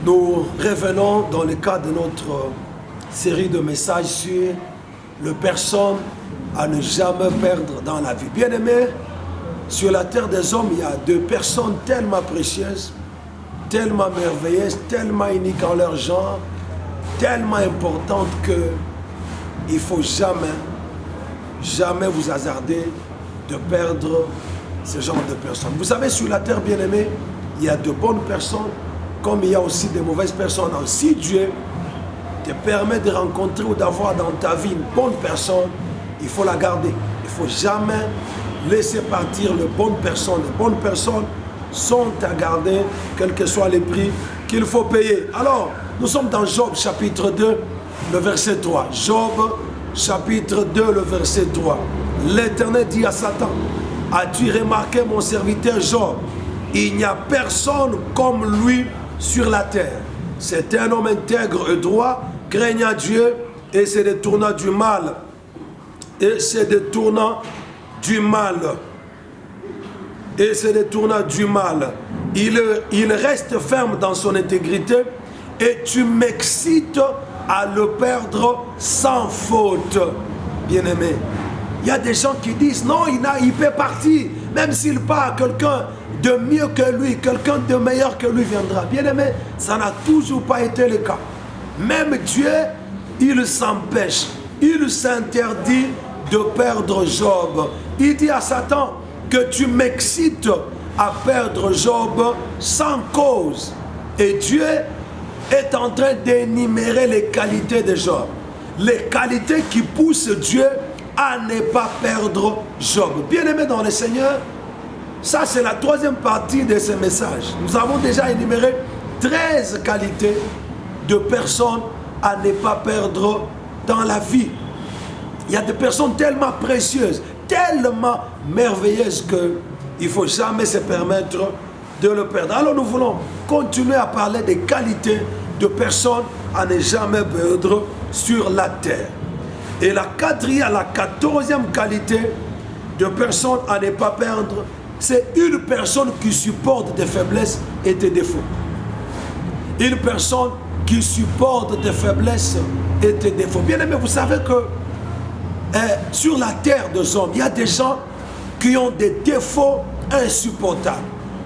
Nous revenons dans le cadre de notre série de messages sur les personnes à ne jamais perdre dans la vie. Bien-aimés, sur la terre des hommes, il y a deux personnes tellement précieuses, tellement merveilleuses, tellement uniques en leur genre, tellement importantes que il ne faut jamais vous hasarder de perdre ce genre de personnes. Vous savez, sur la terre, bien-aimés, il y a de bonnes personnes, comme il y a aussi de mauvaises personnes. Alors, si Dieu te permet de rencontrer ou d'avoir dans ta vie une bonne personne, il faut la garder. Il ne faut jamais laisser partir les bonnes personnes. Les bonnes personnes sont à garder, quel que soit les prix qu'il faut payer. Alors, nous sommes dans Job chapitre 2, le verset 3. Job chapitre 2, le verset 3. L'Éternel dit à Satan: as-tu remarqué mon serviteur Job? Il n'y a personne comme lui sur la terre. C'est un homme intègre et droit, craignant Dieu et se détournant du mal. Et se détournant du mal. Et se détournant du mal. Il reste ferme dans son intégrité et tu m'excites à le perdre sans faute. Bien-aimé, il y a des gens qui disent non, il peut partir, même s'il part, quelqu'un de mieux que lui, quelqu'un de meilleur que lui viendra. Bien-aimé, ça n'a toujours pas été le cas. Même Dieu, il s'empêche, il s'interdit de perdre Job. Il dit à Satan que tu m'excites à perdre Job sans cause. Et Dieu est en train d'énumérer les qualités de Job. Les qualités qui poussent Dieu à ne pas perdre Job. Bien-aimé dans le Seigneur, ça c'est la troisième partie de ce message. Nous avons déjà énuméré 13 qualités de personnes à ne pas perdre dans la vie. Il y a des personnes tellement précieuses, tellement merveilleuses qu'il ne faut jamais se permettre de le perdre. Alors nous voulons continuer à parler des qualités de personnes à ne jamais perdre sur la terre. Et la 14e qualité de personnes à ne pas perdre, c'est une personne qui supporte tes faiblesses et tes défauts. Une personne qui supporte tes faiblesses et tes défauts. Bien aimé, vous savez que sur la terre des hommes, il y a des gens qui ont des défauts insupportables,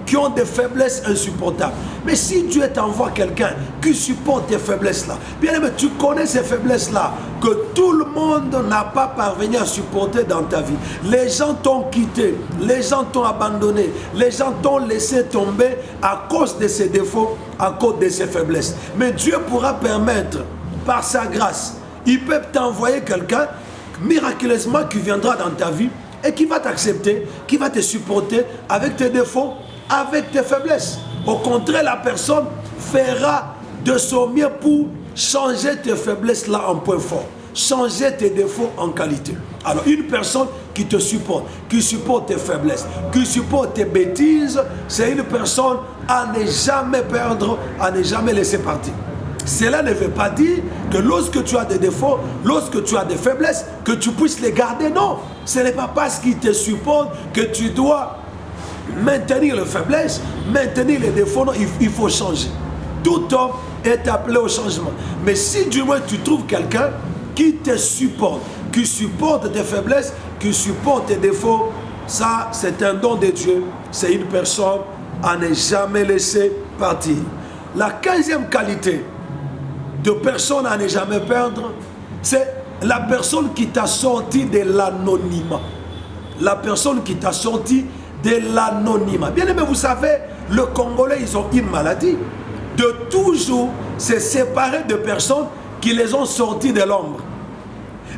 qui ont des faiblesses insupportables. Mais si Dieu t'envoie quelqu'un qui supporte tes faiblesses-là, bien aimé, tu connais ces faiblesses-là que tout le monde n'a pas parvenu à supporter dans ta vie. Les gens t'ont quitté, les gens t'ont abandonné, les gens t'ont laissé tomber à cause de ces défauts, à cause de ces faiblesses. Mais Dieu pourra permettre, par sa grâce, il peut t'envoyer quelqu'un miraculeusement qui viendra dans ta vie et qui va t'accepter, qui va te supporter avec tes défauts, avec tes faiblesses. Au contraire, la personne fera de son mieux pour changer tes faiblesses là en point fort, changer tes défauts en qualité. Alors une personne qui te supporte, qui supporte tes faiblesses, qui supporte tes bêtises, c'est une personne à ne jamais perdre, à ne jamais laisser partir. Cela ne veut pas dire que lorsque tu as des défauts, lorsque tu as des faiblesses, que tu puisses les garder. Non, ce n'est pas parce qu'il te supporte que tu dois maintenir les faiblesses, maintenir les défauts. Non, il faut changer. Tout homme est appelé au changement. Mais si du moins tu trouves quelqu'un qui te supporte, qui supporte tes faiblesses, qui supporte tes défauts, ça c'est un don de Dieu. C'est une personne à ne jamais laisser partir. La 15e qualité de personne à ne jamais perdre, c'est la personne qui t'a sorti de l'anonymat. La personne qui t'a sorti de l'anonymat. Bien aimé, vous savez, les Congolais, ils ont une maladie de toujours se séparer de personnes qui les ont sortis de l'ombre.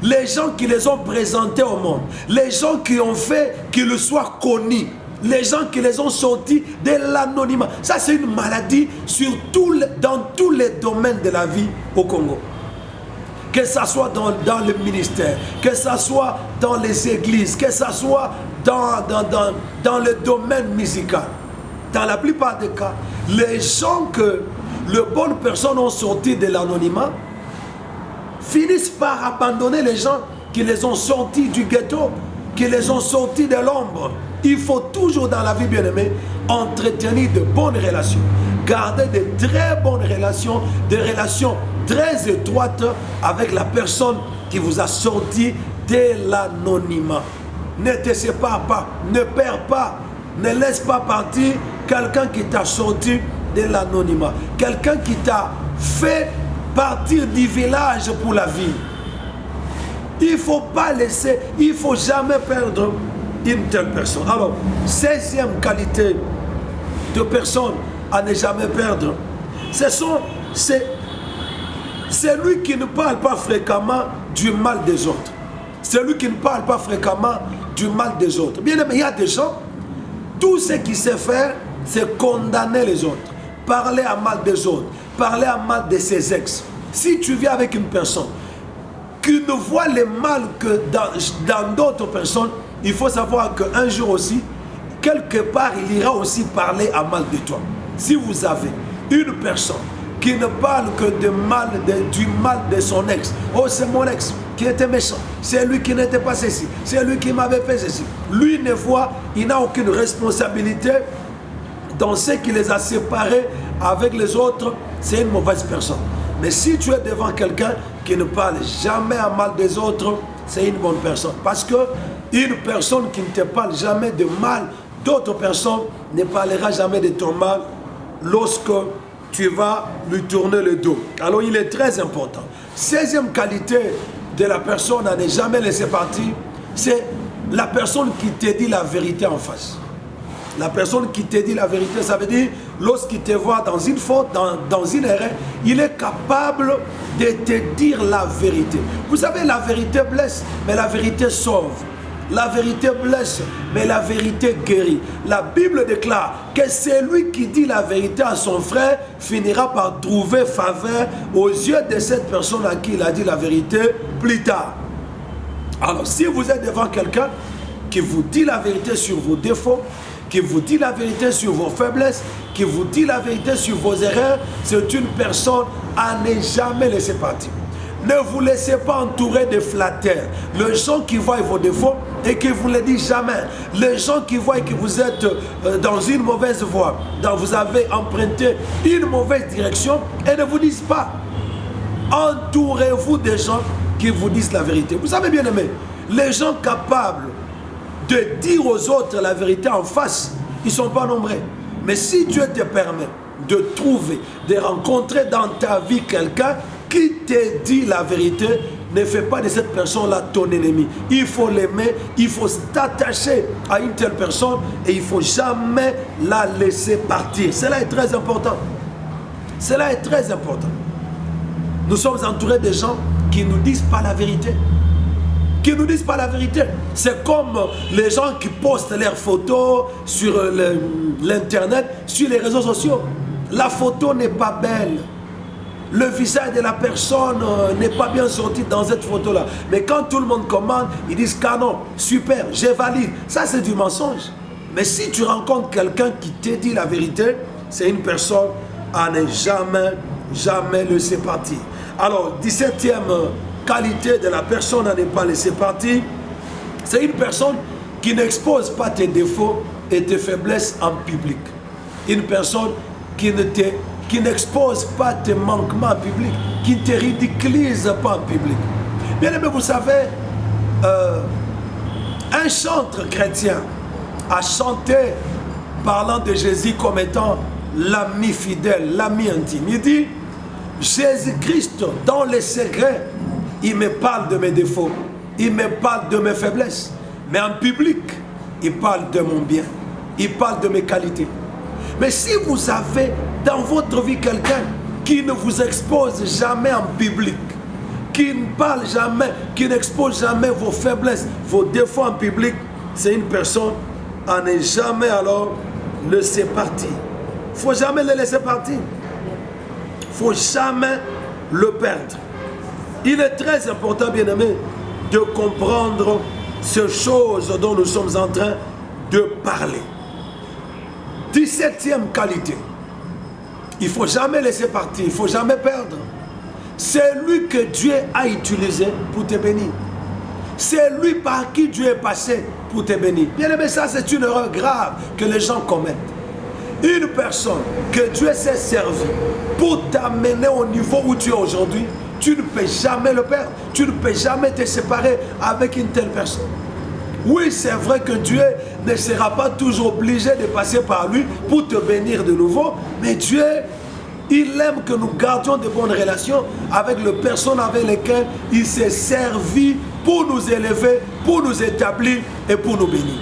Les gens qui les ont présentés au monde. Les gens qui ont fait qu'ils soient connus. Les gens qui les ont sortis de l'anonymat. Ça, c'est une maladie dans tous les domaines de la vie au Congo. Que ce soit dans le ministère, que ce soit dans les églises, que ce soit dans le domaine musical. Dans la plupart des cas, les gens que les bonnes personnes ont sortis de l'anonymat finissent par abandonner les gens qui les ont sortis du ghetto, qui les ont sortis de l'ombre. Il faut toujours dans la vie, bien-aimée, entretenir de bonnes relations garder de très bonnes relations, des relations très étroites avec la personne qui vous a sorti de l'anonymat. Ne te sépare pas, ne perds pas, ne laisse pas partir quelqu'un qui t'a sorti de l'anonymat, quelqu'un qui t'a fait partir du village pour la vie. Il ne faut pas laisser, il ne faut jamais perdre une telle personne. Alors, 16e qualité de personne à ne jamais perdre, c'est lui qui ne parle pas fréquemment du mal des autres. C'est lui qui ne parle pas fréquemment du mal des autres. Bien aimé, il y a des gens, tout ce qu'ils savent faire, c'est condamner les autres, parler à mal des autres, parler à mal de ses ex. Si tu viens avec une personne qui ne voit le mal que dans d'autres personnes, il faut savoir qu'un jour aussi, quelque part, il ira aussi parler à mal de toi. Si vous avez une personne qui ne parle que du mal de son ex, oh c'est mon ex qui était méchant, c'est lui qui n'était pas ceci, c'est lui qui m'avait fait ceci. Lui ne voit, il n'a aucune responsabilité dans ce qui les a séparés avec les autres, c'est une mauvaise personne. Mais si tu es devant quelqu'un qui ne parle jamais à mal des autres, c'est une bonne personne. Parce que une personne qui ne te parle jamais de mal d'autres personnes ne parlera jamais de ton mal lorsque tu vas lui tourner le dos. Alors il est très important. 16e qualité de la personne à ne jamais laisser partir, c'est la personne qui te dit la vérité en face. La personne qui te dit la vérité, ça veut dire, lorsqu'il te voit dans une faute, dans une erreur, il est capable de te dire la vérité. Vous savez, la vérité blesse, mais la vérité sauve. La vérité blesse, mais la vérité guérit. La Bible déclare que celui qui dit la vérité à son frère finira par trouver faveur aux yeux de cette personne à qui il a dit la vérité plus tard. Alors, si vous êtes devant quelqu'un qui vous dit la vérité sur vos défauts, qui vous dit la vérité sur vos faiblesses, qui vous dit la vérité sur vos erreurs, c'est une personne à ne jamais laisser partir. Ne vous laissez pas entourer de flatteurs. Les gens qui voient vos défauts et qui ne vous le disent jamais. Les gens qui voient que vous êtes dans une mauvaise voie, dont vous avez emprunté une mauvaise direction et ne vous disent pas. Entourez-vous des gens qui vous disent la vérité. Vous savez bien aimé, les gens capables de dire aux autres la vérité en face, ils ne sont pas nombreux. Mais si Dieu te permet de trouver, de rencontrer dans ta vie quelqu'un qui te dit la vérité, ne fais pas de cette personne-là ton ennemi. Il faut l'aimer, il faut t'attacher à une telle personne et il ne faut jamais la laisser partir. Cela est très important. Cela est très important. Nous sommes entourés de gens qui ne nous disent pas la vérité. Qui ne nous disent pas la vérité. C'est comme les gens qui postent leurs photos sur l'internet, sur les réseaux sociaux. La photo n'est pas belle. Le visage de la personne n'est pas bien sorti dans cette photo-là. Mais quand tout le monde commande, ils disent canon, super, je valide. Ça, c'est du mensonge. Mais si tu rencontres quelqu'un qui te dit la vérité, c'est une personne à ne jamais laisser partir. Alors, 17e qualité de la personne à ne pas laisser partir, c'est une personne qui n'expose pas tes défauts et tes faiblesses en public. Une personne qui n'expose pas tes manquements en public, qui ne te ridiculise pas en public. Bien aimé, vous savez, un chanteur chrétien a chanté parlant de Jésus comme étant l'ami fidèle, l'ami intime. Il dit, Jésus-Christ, dans les secrets, il me parle de mes défauts, il me parle de mes faiblesses. Mais en public, il parle de mon bien, il parle de mes qualités. Mais si vous avez dans votre vie quelqu'un qui ne vous expose jamais en public, qui ne parle jamais, qui n'expose jamais vos faiblesses, vos défauts en public, c'est une personne à ne jamais alors laisser partir. Il ne faut jamais le laisser partir. Il ne faut jamais le perdre. Il est très important, bien aimé, de comprendre ces choses dont nous sommes en train de parler. 17e qualité. Il ne faut jamais laisser partir, il ne faut jamais perdre. C'est lui que Dieu a utilisé pour te bénir. C'est lui par qui Dieu est passé pour te bénir. Bien aimé, ça c'est une erreur grave que les gens commettent. Une personne que Dieu s'est servi pour t'amener au niveau où tu es aujourd'hui, tu ne peux jamais le perdre. Tu ne peux jamais te séparer avec une telle personne. Oui, c'est vrai que Dieu ne sera pas toujours obligé de passer par lui pour te bénir de nouveau, mais Dieu, il aime que nous gardions de bonnes relations avec les personnes avec lesquelles il s'est servi pour nous élever, pour nous établir et pour nous bénir.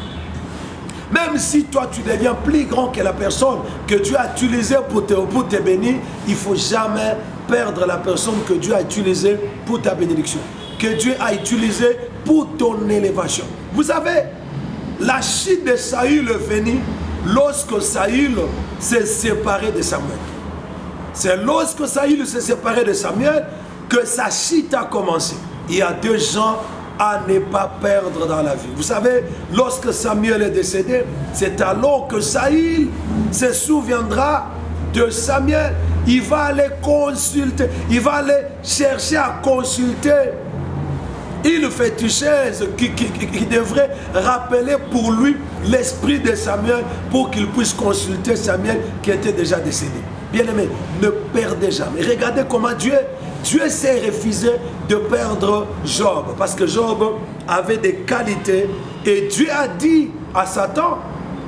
Même si toi tu deviens plus grand que la personne que Dieu a utilisée pour te bénir, il ne faut jamais perdre la personne que Dieu a utilisée pour ta bénédiction, que Dieu a utilisée pour ton élévation. Vous savez, la chute de Saül est venue lorsque Saül s'est séparé de Samuel. C'est lorsque Saül s'est séparé de Samuel que sa chute a commencé. Il y a deux gens à ne pas perdre dans la vie. Vous savez, lorsque Samuel est décédé, c'est alors que Saül se souviendra de Samuel. Il va aller consulter, il va aller chercher à consulter une féticheuse qui devrait rappeler pour lui l'esprit de Samuel pour qu'il puisse consulter Samuel qui était déjà décédé. Bien-aimé, ne perdez jamais. Regardez comment Dieu s'est refusé de perdre Job, parce que Job avait des qualités et Dieu a dit à Satan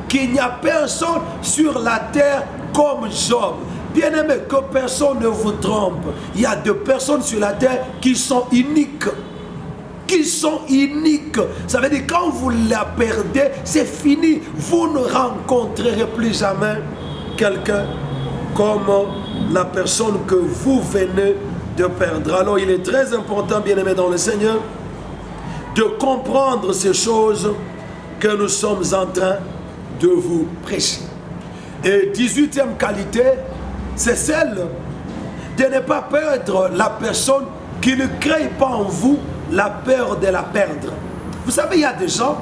qu'il n'y a personne sur la terre comme Job. Bien-aimé, que personne ne vous trompe. Il y a deux personnes sur la terre qui sont uniques. Ça veut dire quand vous la perdez, c'est fini. Vous ne rencontrerez plus jamais quelqu'un comme la personne que vous venez de perdre. Alors il est très important, bien-aimé dans le Seigneur, de comprendre ces choses que nous sommes en train de vous prêcher. Et 18e qualité, c'est celle de ne pas perdre la personne qui ne crée pas en vous la peur de la perdre. Vous savez, il y a des gens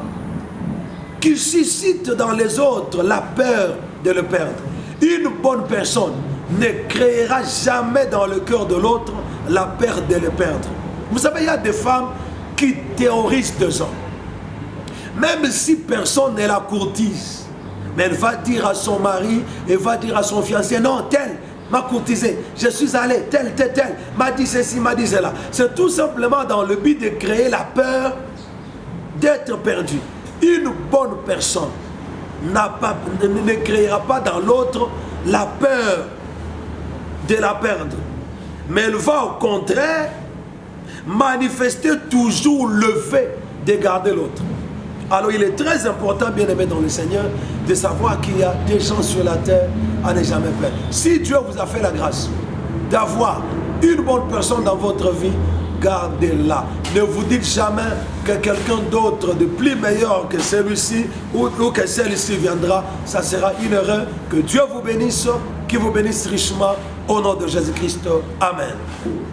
qui suscitent dans les autres la peur de le perdre. Une bonne personne ne créera jamais dans le cœur de l'autre la peur de le perdre. Vous savez, il y a des femmes qui terrorisent des hommes. Même si personne ne la courtise, mais elle va dire à son mari, elle va dire à son fiancé, non, tel m'a courtisé, je suis allé, tel, m'a dit ceci, m'a dit cela. C'est tout simplement dans le but de créer la peur d'être perdu. Une bonne personne ne créera pas dans l'autre la peur de la perdre, mais elle va au contraire manifester toujours le fait de garder l'autre. Alors il est très important, bien-aimé dans le Seigneur, de savoir qu'il y a des gens sur la terre à ne jamais perdre. Si Dieu vous a fait la grâce d'avoir une bonne personne dans votre vie, gardez-la. Ne vous dites jamais que quelqu'un d'autre de plus meilleur que celui-ci ou que celle-ci viendra. Ça sera une erreur. Que Dieu vous bénisse, qu'il vous bénisse richement au nom de Jésus-Christ. Amen.